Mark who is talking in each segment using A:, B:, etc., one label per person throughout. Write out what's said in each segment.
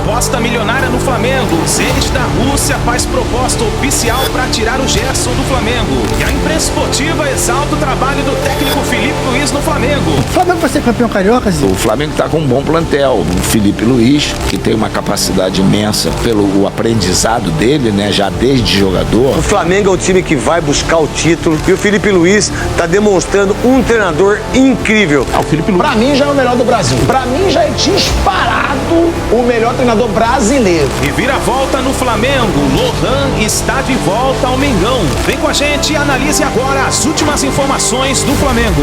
A: Aposta milionária no Flamengo. Zenit da Rússia faz proposta oficial para tirar o Gerson do Flamengo. E a imprensa esportiva exalta o trabalho do técnico Felipe Luiz no Flamengo.
B: O Flamengo vai ser campeão carioca, Zico?
C: O Flamengo está com um bom plantel. O Felipe Luiz, que tem uma capacidade imensa pelo aprendizado dele, né? Já desde jogador.
D: O Flamengo é o time que vai buscar o título. E o Felipe Luiz está demonstrando um treinador incrível.
E: O Felipe Luiz, pra mim, já é o melhor do Brasil. Pra mim, já é disparado o melhor treinador brasileiro.
A: Reviravolta no Flamengo. Lohan está de volta ao Mengão. Vem com a gente e analise agora as últimas informações do Flamengo.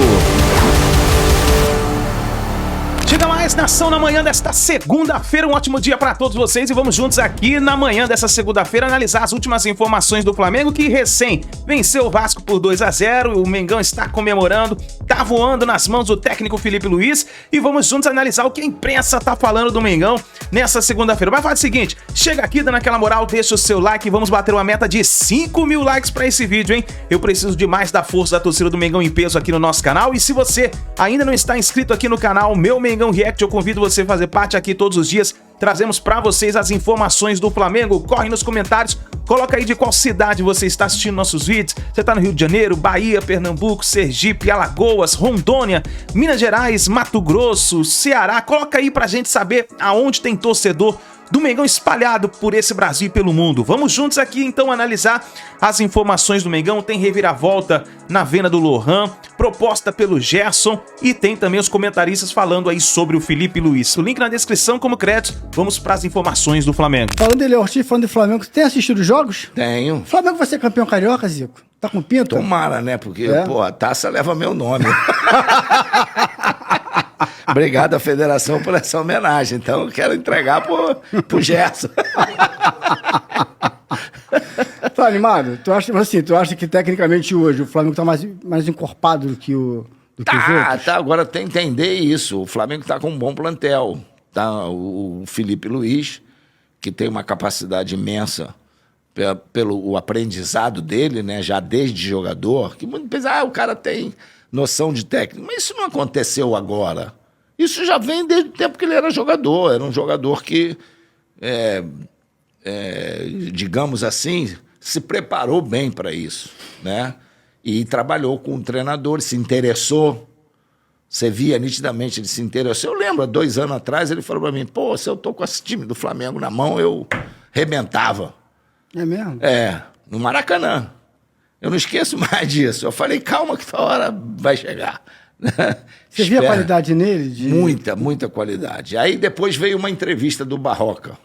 A: Chega mais, nação, na manhã desta segunda-feira. Um ótimo dia para todos vocês e vamos juntos aqui na manhã dessa segunda-feira analisar as últimas informações do Flamengo, que recém venceu o Vasco por 2-0. O Mengão está comemorando, tá voando nas mãos do técnico Felipe Luiz e vamos juntos analisar o que a imprensa tá falando do Mengão nessa segunda-feira. Vai fazer o seguinte, chega aqui dando aquela moral, deixa o seu like e vamos bater uma meta de 5.000 likes para esse vídeo, hein? Eu preciso demais da força da torcida do Mengão em peso aqui no nosso canal e se você ainda não está inscrito aqui no canal Meu Mengão React, eu convido você a fazer parte aqui todos os dias. Trazemos para vocês as informações do Flamengo. Corre nos comentários, coloca aí de qual cidade você está assistindo nossos vídeos. Você está no Rio de Janeiro, Bahia, Pernambuco, Sergipe, Alagoas, Rondônia, Minas Gerais, Mato Grosso, Ceará. Coloca aí pra gente saber aonde tem torcedor do Mengão espalhado por esse Brasil e pelo mundo. Vamos juntos aqui então analisar as informações do Mengão. Tem reviravolta na venda do Lohan, proposta pelo Gerson e tem também os comentaristas falando aí sobre o Felipe Luiz. O link na descrição como crédito. Vamos para as informações do Flamengo.
B: Falando de Léo Ortiz, falando de Flamengo, tem assistido os jogos?
C: Tenho.
B: O Flamengo vai ser campeão carioca, Zico? Tá com pinta?
C: Tomara, né? Porque, pô, a taça leva meu nome. Obrigado à federação por essa homenagem. Então eu quero entregar pro Gerson.
B: Tá animado? Tu acha que tecnicamente hoje o Flamengo tá mais encorpado do que os outros?
C: Tá. Agora tem que entender isso. O Flamengo tá com um bom plantel. Tá? O Felipe Luiz, que tem uma capacidade imensa pelo aprendizado dele, né? Já desde jogador. Que muito pensa, o cara tem noção de técnica. Mas isso não aconteceu agora. Isso já vem desde o tempo que ele era jogador. Era um jogador que, digamos assim, se preparou bem para isso, né? E trabalhou com o treinador, se interessou. Você via nitidamente, ele se interessou. Eu lembro, há 2 anos atrás, ele falou para mim, pô, se eu tô com esse time do Flamengo na mão, eu rebentava.
B: É mesmo?
C: No Maracanã. Eu não esqueço mais disso. Eu falei, calma que a hora vai chegar.
B: Você via a qualidade nele?
C: Muita qualidade. Aí depois veio uma entrevista do Barroca,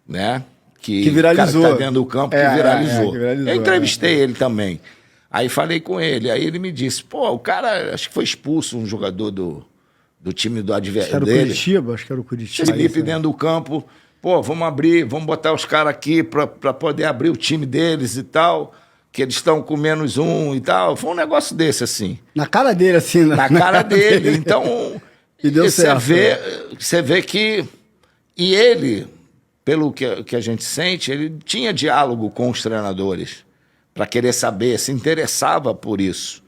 C: né? Que
B: viralizou.
C: O cara que tá dentro do campo, que viralizou.
B: Que viralizou.
C: Eu entrevistei ele também. Aí falei com ele. Aí ele me disse, pô, o cara, acho que foi expulso um jogador do time do adversário dele.
B: Acho que era o Curitiba.
C: Felipe dentro do campo. Pô, vamos botar os caras aqui pra poder abrir o time deles e tal. Que eles estão com -1 e tal. Foi um negócio desse, assim.
B: Na cara dele, assim.
C: Na cara dele. Então,
B: e deu certo.
C: Você vê que... E ele, pelo que a gente sente, ele tinha diálogo com os treinadores para querer saber, se interessava por isso.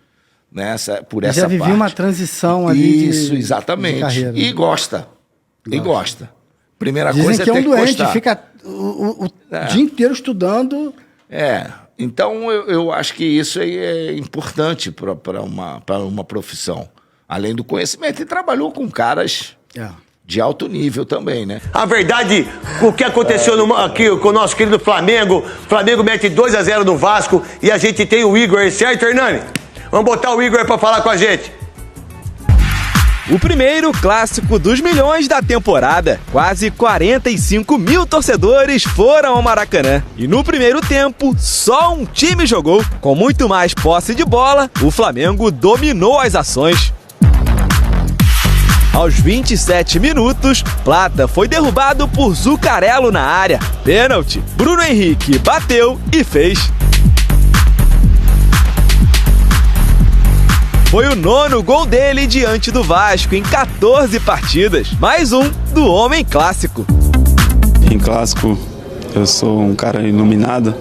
C: Né? Por essa
B: já vivia
C: parte.
B: uma transição ali
C: exatamente.
B: De carreira.
C: E gosta. E gosta. Primeira
B: Dizem
C: coisa
B: que
C: é ter
B: um
C: que
B: doente,
C: gostar.
B: fica o dia inteiro estudando.
C: Então, eu acho que isso aí é importante para uma profissão. Além do conhecimento. E trabalhou com caras de alto nível também, né?
D: A verdade, o que aconteceu aqui com o nosso querido Flamengo. O Flamengo mete 2-0 no Vasco e a gente tem o Igor aí, certo, Hernani? Vamos botar o Igor aí para falar com a gente.
F: O primeiro clássico dos milhões da temporada. Quase 45 mil torcedores foram ao Maracanã. E no primeiro tempo, só um time jogou. Com muito mais posse de bola, o Flamengo dominou as ações. Aos 27 minutos, Plata foi derrubado por Zuccarello na área. Pênalti. Bruno Henrique bateu e fez. Foi o 9º gol dele diante do Vasco em 14 partidas. Mais um do Homem Clássico.
G: Em clássico, eu sou um cara iluminado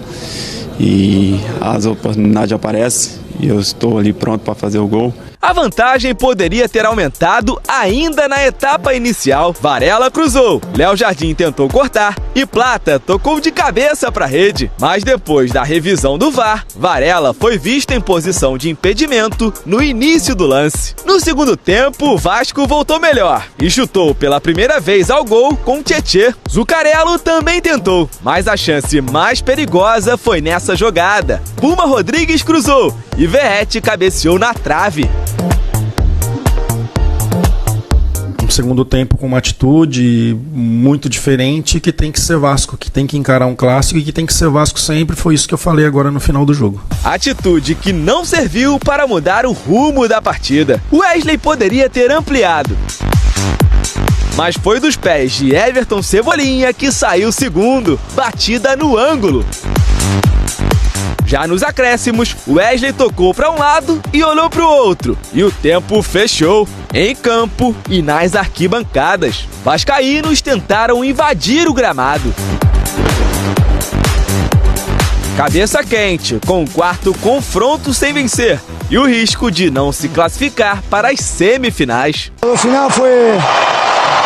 G: e as oportunidades aparecem e eu estou ali pronto para fazer o gol.
F: A vantagem poderia ter aumentado ainda na etapa inicial. Varela cruzou, Léo Jardim tentou cortar e Plata tocou de cabeça para a rede. Mas depois da revisão do VAR, Varela foi visto em posição de impedimento no início do lance. No segundo tempo, o Vasco voltou melhor e chutou pela primeira vez ao gol com Tietê. Zuccarello também tentou, mas a chance mais perigosa foi nessa jogada. Puma Rodrigues cruzou e Verratti cabeceou na trave.
H: Um segundo tempo com uma atitude muito diferente, que tem que ser Vasco, que tem que encarar um clássico e que tem que ser Vasco sempre. Foi isso que eu falei agora no final do jogo.
F: Atitude que não serviu para mudar o rumo da partida. Wesley poderia ter ampliado, mas foi dos pés de Everton Cebolinha que saiu segundo, batida no ângulo. Já nos acréscimos, Wesley tocou para um lado e olhou para o outro. E o tempo fechou. Em campo e nas arquibancadas, vascaínos tentaram invadir o gramado. Cabeça quente, com o quarto confronto sem vencer e o risco de não se classificar para as semifinais.
I: O final foi...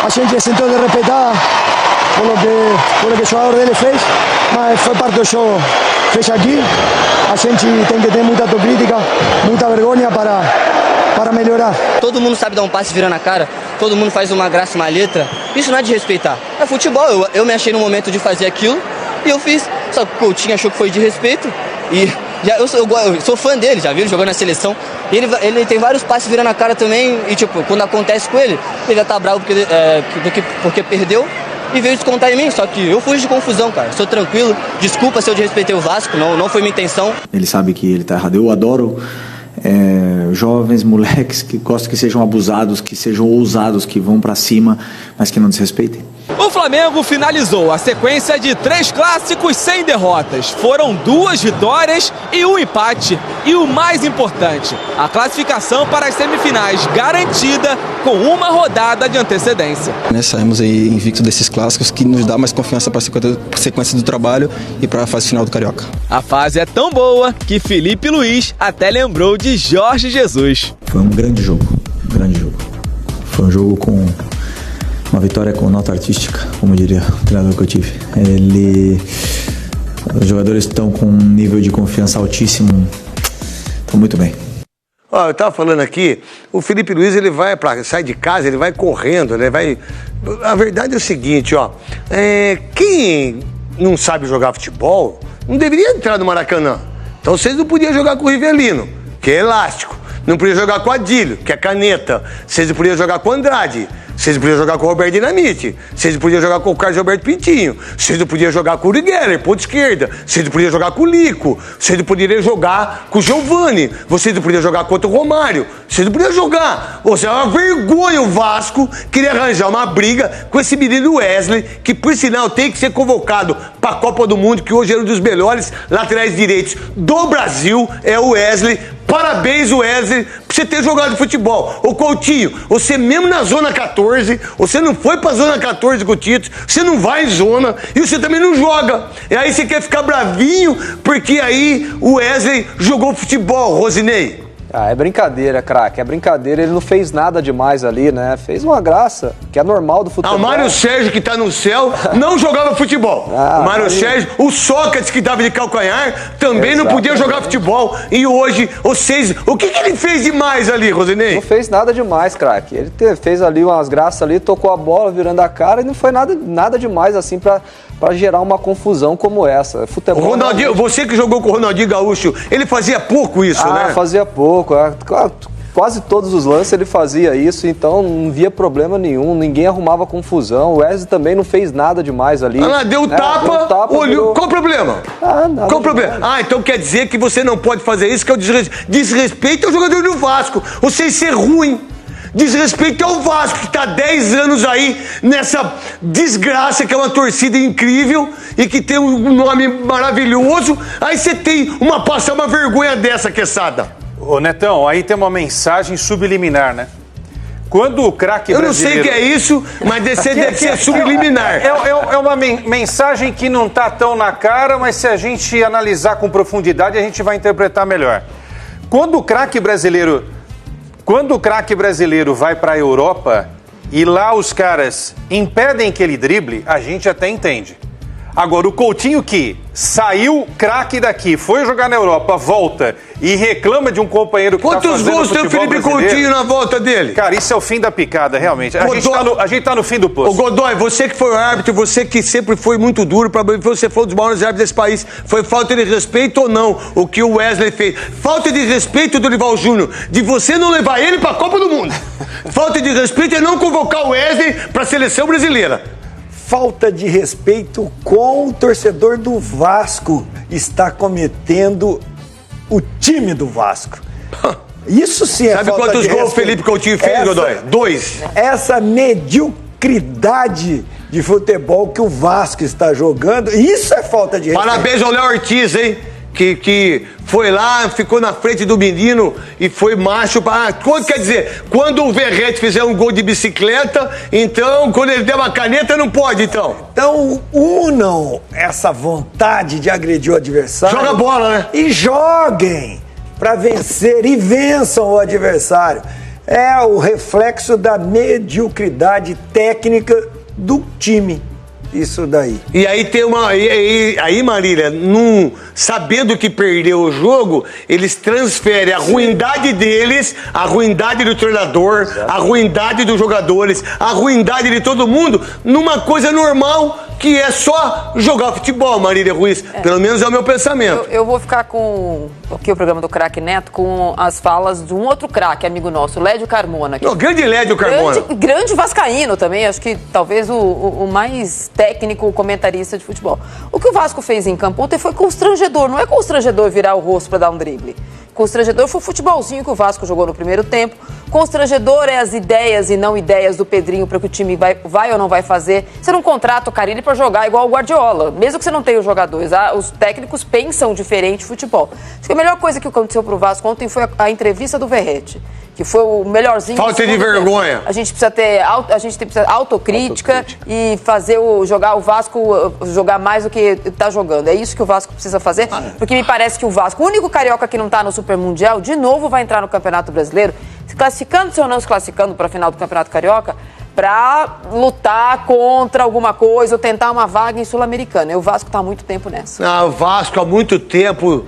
I: A gente sentou de respeitar por lo que o jogador dele fez, mas foi parte do jogo. Fez aqui, a gente tem que ter muita autocrítica, muita vergonha para melhorar.
J: Todo mundo sabe dar um passe virando a cara, todo mundo faz uma graça, uma letra. Isso não é de respeitar, é futebol. Eu me achei no momento de fazer aquilo e eu fiz. Só que o Coutinho achou que foi de respeito e eu sou fã dele, já viu ele jogando na seleção. E ele tem vários passes virando a cara também e tipo, quando acontece com ele já tá bravo porque perdeu. E veio descontar em mim, só que eu fujo de confusão, cara. Sou tranquilo, desculpa se eu desrespeitei o Vasco, não foi minha intenção.
K: Ele sabe que ele tá errado. Eu adoro jovens, moleques que gostam que sejam abusados, que sejam ousados, que vão pra cima, mas que não desrespeitem.
F: O Flamengo finalizou a sequência de 3 clássicos sem derrotas. Foram 2 vitórias e 1 empate. E o mais importante, a classificação para as semifinais garantida com uma rodada de antecedência.
L: Saímos aí invicto desses clássicos, que nos dá mais confiança para a sequência do trabalho e para a fase final do Carioca.
F: A fase é tão boa que Felipe Luiz até lembrou de Jorge Jesus.
K: Foi um grande jogo, Foi um jogo com uma vitória com nota artística, como diria o treinador que eu tive. Os jogadores estão com um nível de confiança altíssimo, estão muito bem.
D: Eu tava falando aqui, o Felipe Luiz, ele sai de casa, ele vai correndo, A verdade é o seguinte, quem não sabe jogar futebol, não deveria entrar no Maracanã. Então vocês não podiam jogar com o Rivelino, que é elástico. Não podia jogar com o Adílio, que é caneta. Vocês não podiam jogar com o Andrade. Vocês não podiam jogar com o Roberto Dinamite. Vocês não podiam jogar com o Carlos Alberto Pintinho. Vocês não podiam jogar com o Uri Geller, ponta esquerda. Vocês não podiam jogar com o Lico. Vocês não poderiam jogar com o Giovani. Vocês não podiam jogar contra o Romário. Vocês não podiam jogar. Ou seja, é uma vergonha o Vasco querer arranjar uma briga com esse menino Wesley, que por sinal tem que ser convocado para a Copa do Mundo, que hoje é um dos melhores laterais direitos do Brasil, é o Wesley. Parabéns, Wesley, por você ter jogado futebol. Ô Coutinho, você mesmo na zona 14, você não foi pra zona 14 com o Tito, você não vai em zona e você também não joga. E aí você quer ficar bravinho porque aí o Wesley jogou futebol, Rosinei.
M: É brincadeira, craque, é brincadeira. Ele não fez nada demais ali, né? Fez uma graça, que é normal do futebol.
D: O Mário Sérgio, que tá no céu, não jogava futebol. O Mário Sérgio, o Sócrates, que tava de calcanhar, também não podia jogar futebol. E hoje, vocês... O que ele fez demais ali, Rosinei?
M: Não fez nada demais, craque. Ele fez ali umas graças ali, tocou a bola virando a cara e não foi nada demais assim pra gerar uma confusão como essa. Futebol.
D: O Ronaldinho, você que jogou com o Ronaldinho Gaúcho, ele fazia pouco isso, né?
M: Fazia pouco. Quase todos os lances ele fazia isso, então não via problema nenhum, ninguém arrumava confusão. O Wesley também não fez nada demais ali.
D: Deu tapa, olhou. Qual o problema? Qual o problema? Então quer dizer que você não pode fazer isso, que é o desrespeito ao jogador do Vasco. Você ser ruim. Desrespeito ao Vasco, que está 10 anos aí nessa desgraça, que é uma torcida incrível e que tem um nome maravilhoso. Aí você tem passar uma vergonha dessa, Quesada.
N: Ô Netão, aí tem uma mensagem subliminar, né? Quando o craque brasileiro...
D: Eu não sei o que é isso, mas deve ser subliminar.
N: É uma mensagem que não está tão na cara, mas se a gente analisar com profundidade, a gente vai interpretar melhor. Quando o craque brasileiro Quando o craque brasileiro vai para a Europa e lá os caras impedem que ele drible, a gente até entende. Agora, o Coutinho que saiu craque daqui, foi jogar na Europa, volta e reclama de um companheiro que
D: Quantos gols tem o Felipe Coutinho na volta dele?
N: Cara, isso é o fim da picada, realmente. A gente tá no fim do poço.
D: Ô Godoy, você que foi o árbitro, você que sempre foi muito duro, você foi um dos maiores árbitros desse país, foi falta de respeito ou não o que o Wesley fez? Falta de respeito do Dorival Júnior, de você não levar ele pra Copa do Mundo. Falta de respeito é não convocar o Wesley pra seleção brasileira.
O: Falta de respeito com o torcedor do Vasco está cometendo o time do Vasco. Isso sim é
D: Sabe
O: falta de respeito.
D: Sabe quantos gols o Felipe Coutinho fez, Godoy? 2.
O: Essa mediocridade de futebol que o Vasco está jogando, isso é falta de respeito.
D: Parabéns ao Léo Ortiz, hein? Que foi lá, ficou na frente do menino e foi macho para... Quer dizer, quando o Verrete fizer um gol de bicicleta, então, quando ele der uma caneta, não pode, então.
O: Então, unam essa vontade de agredir o adversário.
D: Joga bola, né?
O: E joguem para vencer e vençam o adversário. É o reflexo da mediocridade técnica do time. Isso daí.
D: E aí tem uma... Aí, Marília, sabendo que perdeu o jogo, eles transferem a ruindade deles, a ruindade do treinador, a ruindade dos jogadores, a ruindade de todo mundo, numa coisa normal, que é só jogar futebol, Marília Ruiz. Pelo menos é o meu pensamento.
P: Eu vou ficar com aqui o programa do Craque Neto, com as falas de um outro craque, amigo nosso, Lédio Carmona.
D: Não, grande Lédio Carmona.
P: Grande vascaíno também, acho que talvez o mais técnico comentarista de futebol. O que o Vasco fez em campo ontem foi constrangedor. Não é constrangedor virar o rosto para dar um drible. Constrangedor foi o futebolzinho que o Vasco jogou no primeiro tempo. Constrangedor é as ideias e não ideias do Pedrinho para que o time vai ou não vai fazer. Você não contrata o Carille para jogar igual o Guardiola, mesmo que você não tenha os jogadores. Os técnicos pensam diferente futebol. Acho que a melhor coisa que aconteceu pro Vasco ontem foi a entrevista do Verrete, que foi o melhorzinho.
D: Falta de vergonha.
P: Tempo. A gente precisa ter autocrítica e fazer jogar o Vasco jogar mais do que está jogando. É isso que o Vasco precisa fazer, porque me parece que o Vasco, o único carioca que não está no Super Mundial, de novo vai entrar no Campeonato Brasileiro, se classificando-se ou não se classificando para a final do Campeonato Carioca, para lutar contra alguma coisa ou tentar uma vaga em Sul-Americana. E o Vasco está há muito tempo nessa.
D: O Vasco há muito tempo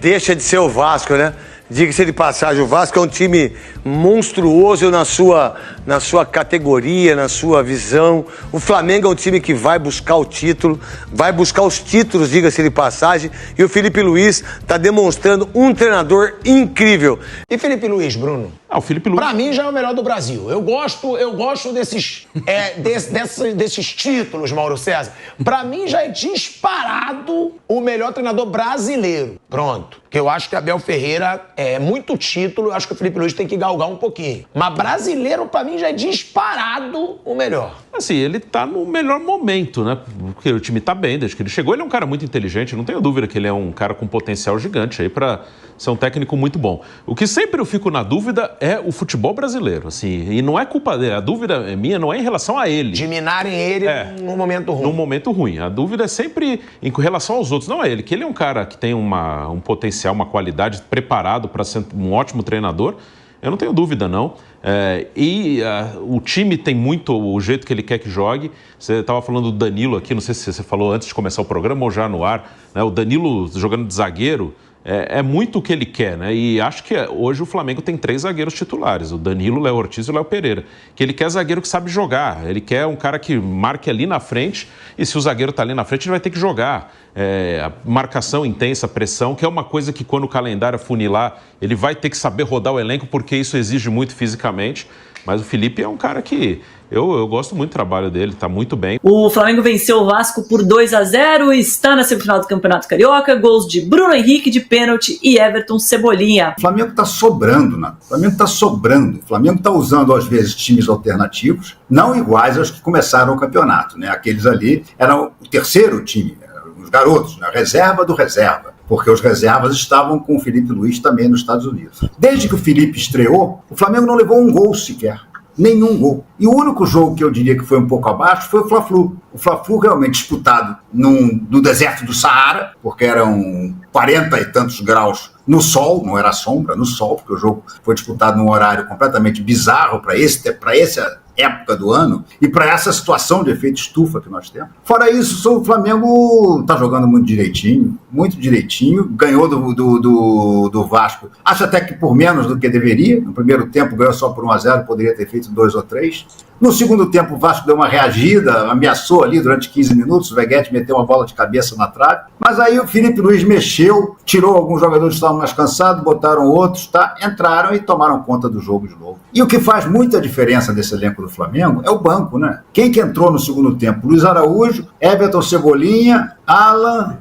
D: deixa de ser o Vasco, né? Diga-se de passagem, o Vasco é um time monstruoso na sua categoria, na sua visão. O Flamengo é um time que vai buscar o título, vai buscar os títulos, diga-se de passagem. E o Felipe Luiz está demonstrando um treinador incrível.
E: E Felipe Luiz, Bruno?
A: O Felipe Luiz...
E: Pra mim já é o melhor do Brasil. Eu gosto desses títulos, Mauro César. Pra mim já é disparado o melhor treinador brasileiro. Pronto. Porque eu acho que Abel Ferreira é muito título, eu acho que o Felipe Luiz tem que galgar um pouquinho. Mas brasileiro, pra mim, já é disparado o melhor.
Q: Assim, ele tá no melhor momento, né? Porque o time tá bem desde que ele chegou. Ele é um cara muito inteligente, não tenho dúvida que ele é um cara com potencial gigante aí pra ser um técnico muito bom. O que sempre eu fico na dúvida é o futebol brasileiro, assim, e não é culpa dele, a dúvida minha não é em relação a ele.
E: De minarem ele num momento ruim.
Q: Num momento ruim. A dúvida é sempre em relação aos outros, não a ele, que ele é um cara que tem um potencial, uma qualidade, preparado para ser um ótimo treinador, eu não tenho dúvida, não. O time tem muito o jeito que ele quer que jogue. Você estava falando do Danilo aqui, não sei se você falou antes de começar o programa ou já no ar, né? O Danilo jogando de zagueiro, é muito o que ele quer, né? E acho que hoje o Flamengo tem 3 zagueiros titulares, o Danilo, o Léo Ortiz e o Léo Pereira. Que ele quer zagueiro que sabe jogar, ele quer um cara que marque ali na frente, e se o zagueiro está ali na frente, ele vai ter que jogar. A marcação intensa, pressão, que é uma coisa que quando o calendário funilar, ele vai ter que saber rodar o elenco, porque isso exige muito fisicamente. Mas o Felipe é um cara que eu gosto muito do trabalho dele, tá muito bem.
R: O Flamengo venceu o Vasco por 2-0 e está na semifinal do Campeonato Carioca. Gols de Bruno Henrique de pênalti e Everton Cebolinha.
S: O Flamengo tá sobrando, né? O Flamengo tá sobrando. O Flamengo tá usando, às vezes, times alternativos, não iguais aos que começaram o campeonato, né? Aqueles ali eram o terceiro time, os garotos, né? Reserva do reserva. Porque os reservas estavam com o Felipe Luiz também nos Estados Unidos. Desde que o Felipe estreou, o Flamengo não levou um gol sequer. Nenhum gol. E o único jogo que eu diria que foi um pouco abaixo foi o Fla-Flu. O Fla-Flu realmente disputado no deserto do Saara, porque eram 40 e tantos graus no sol, não era sombra, no sol, porque o jogo foi disputado num horário completamente bizarro para essa época do ano e para essa situação de efeito estufa que nós temos. Fora isso, o Flamengo está jogando muito direitinho, ganhou do Vasco, acho até que por menos do que deveria. No primeiro tempo ganhou só por 1-0, poderia ter feito 2 ou 3. No segundo tempo o Vasco deu uma reagida, ameaçou ali durante 15 minutos, o Veguete meteu uma bola de cabeça na trave, mas aí o Filipe Luiz mexeu, tirou alguns jogadores que estavam mais cansados, botaram outros, entraram e tomaram conta do jogo de novo. E o que faz muita diferença desse elenco do Flamengo é o banco, né? Quem que entrou no segundo tempo? Luiz Araújo, Everton Cebolinha, Alan...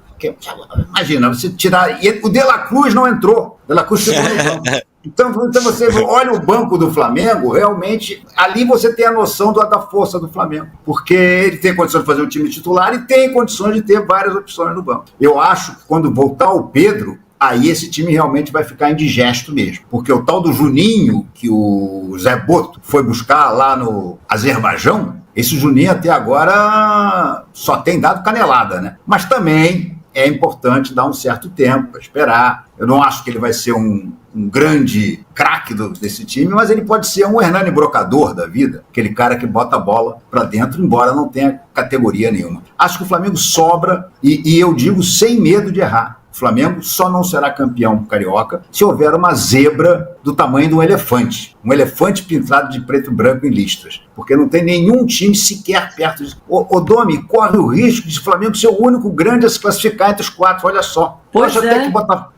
S: Imagina, você tirar... E o De La Cruz não entrou. De La Cruz ficou no banco. Então você olha o banco do Flamengo, realmente, ali você tem a noção da força do Flamengo. Porque ele tem condições de fazer um time titular e tem condições de ter várias opções no banco. Eu acho que quando voltar o Pedro, aí esse time realmente vai ficar indigesto mesmo. Porque o tal do Juninho, que o Zé Boto foi buscar lá no Azerbaijão, esse Juninho até agora só tem dado canelada, né? Mas também é importante dar um certo tempo para esperar. Eu não acho que ele vai ser um grande craque desse time, mas ele pode ser um Hernani Brocador da vida, aquele cara que bota a bola para dentro, embora não tenha categoria nenhuma. Acho que o Flamengo sobra, e eu digo sem medo de errar. O Flamengo só não será campeão carioca se houver uma zebra do tamanho de um elefante pintado de preto e branco em listras, porque não tem nenhum time sequer perto disso. O Domi corre o risco de o Flamengo ser o único grande a se classificar entre os 4, olha só.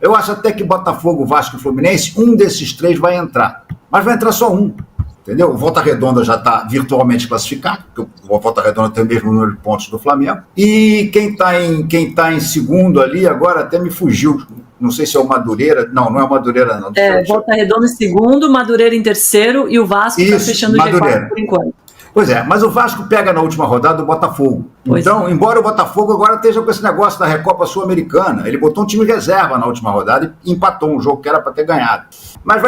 S: Eu acho até que Botafogo, Vasco e Fluminense, um desses 3 vai entrar, mas vai entrar só um. Entendeu? O Volta Redonda já está virtualmente classificado, porque o Volta Redonda tem o mesmo número de pontos do Flamengo. E quem está em segundo ali, agora até me fugiu. Não sei se é o Madureira. Não é o Madureira, não.
R: Volta Redonda em segundo, Madureira em terceiro e o Vasco está fechando o G4 por enquanto.
S: Pois é, mas o Vasco pega na última rodada o Botafogo. Então, embora o Botafogo agora esteja com esse negócio da Recopa Sul-Americana, ele botou um time reserva na última rodada e empatou um jogo que era para ter ganhado. Mas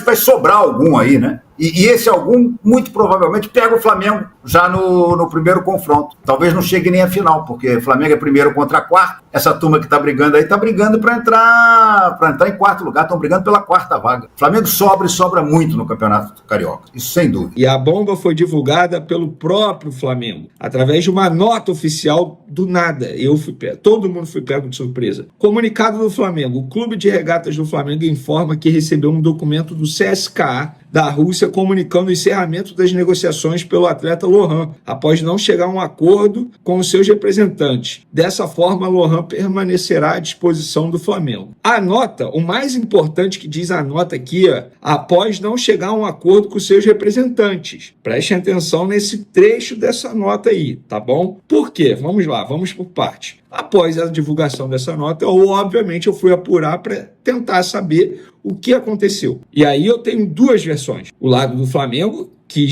S: vai sobrar algum aí, né? E esse algum, muito provavelmente, pega o Flamengo já no primeiro confronto. Talvez não chegue nem à final, porque o Flamengo é primeiro contra quarto. Essa turma que está brigando aí está brigando para entrar em quarto lugar, estão brigando pela quarta vaga. O Flamengo sobra muito no Campeonato Carioca, isso sem dúvida.
T: E a bomba foi divulgada pelo próprio Flamengo, através de uma nota oficial do nada. Todo mundo foi pego de surpresa. Comunicado do Flamengo: o Clube de Regatas do Flamengo informa que recebeu um documento do CSKA da Rússia comunicando o encerramento das negociações pelo atleta Lohan, após não chegar a um acordo com os seus representantes. Dessa forma, Lohan permanecerá à disposição do Flamengo. A nota, o mais importante que diz a nota aqui, após não chegar a um acordo com os seus representantes. Prestem atenção nesse trecho dessa nota aí, tá bom? Por quê? Vamos lá, vamos por parte. Após a divulgação dessa nota, obviamente eu fui apurar para tentar saber o que aconteceu. E aí eu tenho 2 versões. O lado do Flamengo, que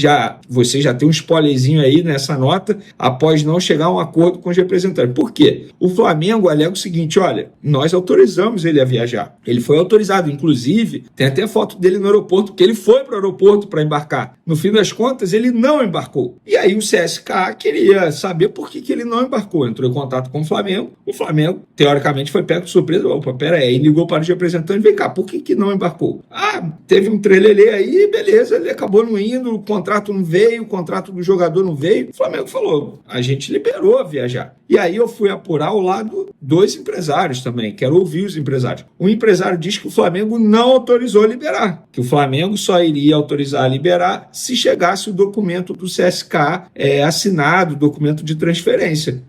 T: você já tem um spoilerzinho aí nessa nota, após não chegar a um acordo com os representantes. Por quê? O Flamengo alega o seguinte: olha, nós autorizamos ele a viajar. Ele foi autorizado, inclusive, tem até foto dele no aeroporto, porque ele foi para o aeroporto para embarcar. No fim das contas, ele não embarcou. E aí o CSKA queria saber por que ele não embarcou. Entrou em contato com o Flamengo teoricamente, foi pego de surpresa. Opa, peraí, ligou para os representantes: vem cá, por que não embarcou? Teve um trelelê aí, beleza, ele acabou não indo, o contrato não veio, o contrato do jogador não veio. O Flamengo falou: a gente liberou a viajar. E aí eu fui apurar o lado dos empresários também, quero ouvir os empresários. O empresário diz que o Flamengo não autorizou a liberar, que o Flamengo só iria autorizar a liberar se chegasse o documento do CSKA assinado, documento de transferência.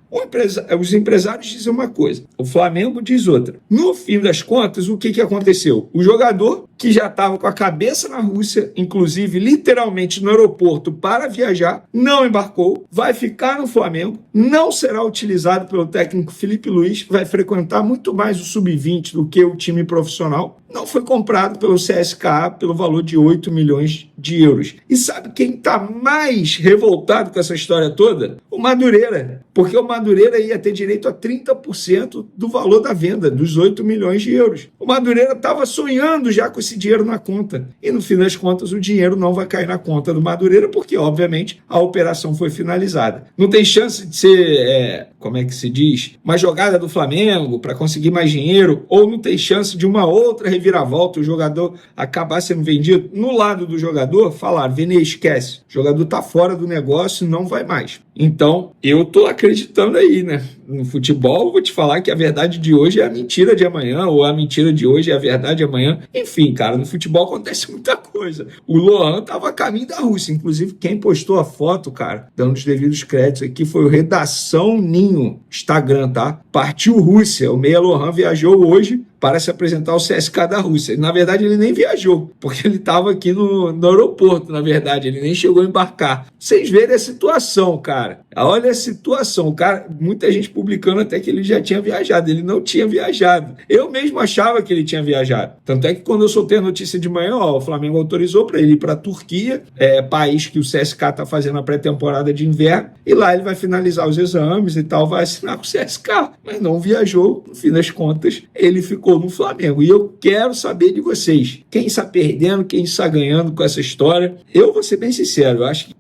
T: Os empresários dizem uma coisa, o Flamengo diz outra. No fim das contas, o que aconteceu? O jogador, que já estava com a cabeça na Rússia, inclusive literalmente no aeroporto para viajar, não embarcou, vai ficar no Flamengo, não será utilizado pelo técnico Filipe Luiz, vai frequentar muito mais o sub-20 do que o time profissional, não foi comprado pelo CSKA pelo valor de 8 milhões de euros. E sabe quem está mais revoltado com essa história toda? O Madureira. Porque o Madureira ia ter direito a 30% do valor da venda, dos 8 milhões de euros. O Madureira estava sonhando já com esse dinheiro na conta. E no fim das contas, o dinheiro não vai cair na conta do Madureira, porque, obviamente, a operação foi finalizada. Não tem chance de ser, como é que se diz, uma jogada do Flamengo para conseguir mais dinheiro, ou não tem chance de uma outra reviravolta, o jogador acabar sendo vendido. No lado do jogador, falar, Vene, esquece, o jogador está fora do negócio, não vai mais. Então, eu tô acreditando aí, né? No futebol, vou te falar que a verdade de hoje é a mentira de amanhã, ou a mentira de hoje é a verdade de amanhã. Enfim, cara, no futebol acontece muita coisa. O Lohan tava a caminho da Rússia. Inclusive, quem postou a foto, cara, dando os devidos créditos aqui, foi o Redação Ninho, Instagram, tá? Partiu Rússia. O meia Lohan viajou hoje para se apresentar ao CSKA da Rússia. Na verdade, ele nem viajou, porque ele estava aqui no aeroporto, na verdade. Ele nem chegou a embarcar. Vocês verem a situação, cara. Olha a situação. O cara, muita gente publicando até que ele já tinha viajado. Ele não tinha viajado. Eu mesmo achava que ele tinha viajado. Tanto é que quando eu soltei a notícia de manhã, o Flamengo autorizou para ele ir para a Turquia, país que o CSKA está fazendo a pré-temporada de inverno, e lá ele vai finalizar os exames e tal, vai assinar com o CSKA. Mas não viajou, no fim das contas, ele ficou no Flamengo. E eu quero saber de vocês, quem está perdendo, quem está ganhando com essa história. Eu vou ser bem sincero, eu acho que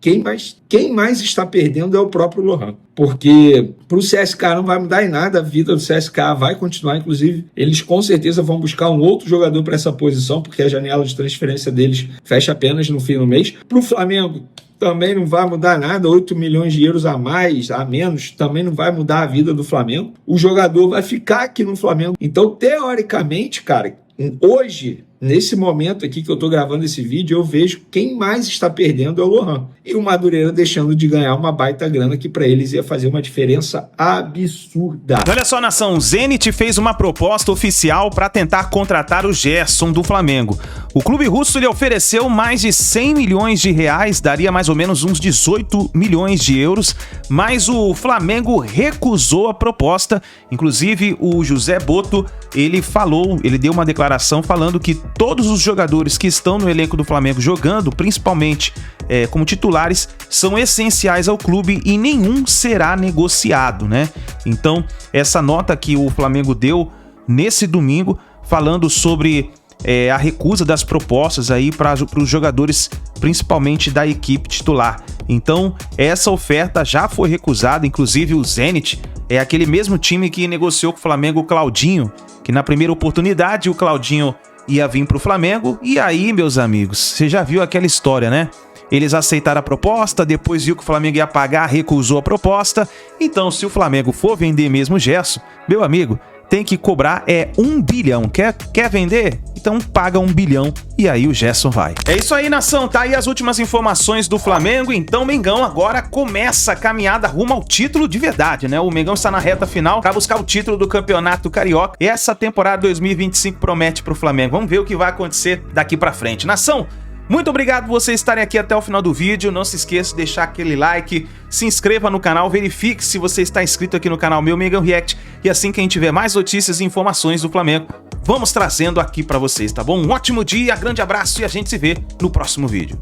T: quem mais está perdendo é o próprio Lohan. Porque para o CSKA não vai mudar em nada, a vida do CSKA vai continuar, inclusive eles com certeza vão buscar um outro jogador para essa posição, porque a janela de transferência deles fecha apenas no fim do mês. Para o Flamengo também não vai mudar nada, 8 milhões de euros a mais, a menos, também não vai mudar a vida do Flamengo. O jogador vai ficar aqui no Flamengo. Então, teoricamente, cara, hoje, nesse momento aqui que eu tô gravando esse vídeo, eu vejo quem mais está perdendo é o Lohan. E o Madureira deixando de ganhar uma baita grana que para eles ia fazer uma diferença absurda.
A: Olha só, nação, o Zenit fez uma proposta oficial para tentar contratar o Gerson do Flamengo. O clube russo lhe ofereceu mais de 100 milhões de reais, daria mais ou menos uns 18 milhões de euros, mas o Flamengo recusou a proposta. Inclusive, o José Boto, ele deu uma declaração falando que todos os jogadores que estão no elenco do Flamengo jogando, principalmente como titulares, são essenciais ao clube e nenhum será negociado, né? Então, essa nota que o Flamengo deu nesse domingo, falando sobre a recusa das propostas aí para os jogadores, principalmente da equipe titular. Então, essa oferta já foi recusada, inclusive o Zenit é aquele mesmo time que negociou com o Flamengo o Claudinho, que na primeira oportunidade o Claudinho ia vir para o Flamengo, e aí, meus amigos, você já viu aquela história, né? Eles aceitaram a proposta, depois viu que o Flamengo ia pagar, recusou a proposta. Então, se o Flamengo for vender mesmo o Gerson, meu amigo, tem que cobrar 1 bilhão. Quer vender? Então paga 1 bilhão e aí o Gerson vai. É isso aí, nação. Tá aí as últimas informações do Flamengo. Então o Mengão agora começa a caminhada rumo ao título de verdade, né? O Mengão está na reta final para buscar o título do Campeonato Carioca. E essa temporada 2025 promete pro Flamengo. Vamos ver o que vai acontecer daqui pra frente. Nação, muito obrigado por vocês estarem aqui até o final do vídeo. Não se esqueça de deixar aquele like, se inscreva no canal, verifique se você está inscrito aqui no canal Meu Mengão React. E assim que a gente tiver mais notícias e informações do Flamengo, vamos trazendo aqui pra vocês, tá bom? Um ótimo dia, grande abraço e a gente se vê no próximo vídeo.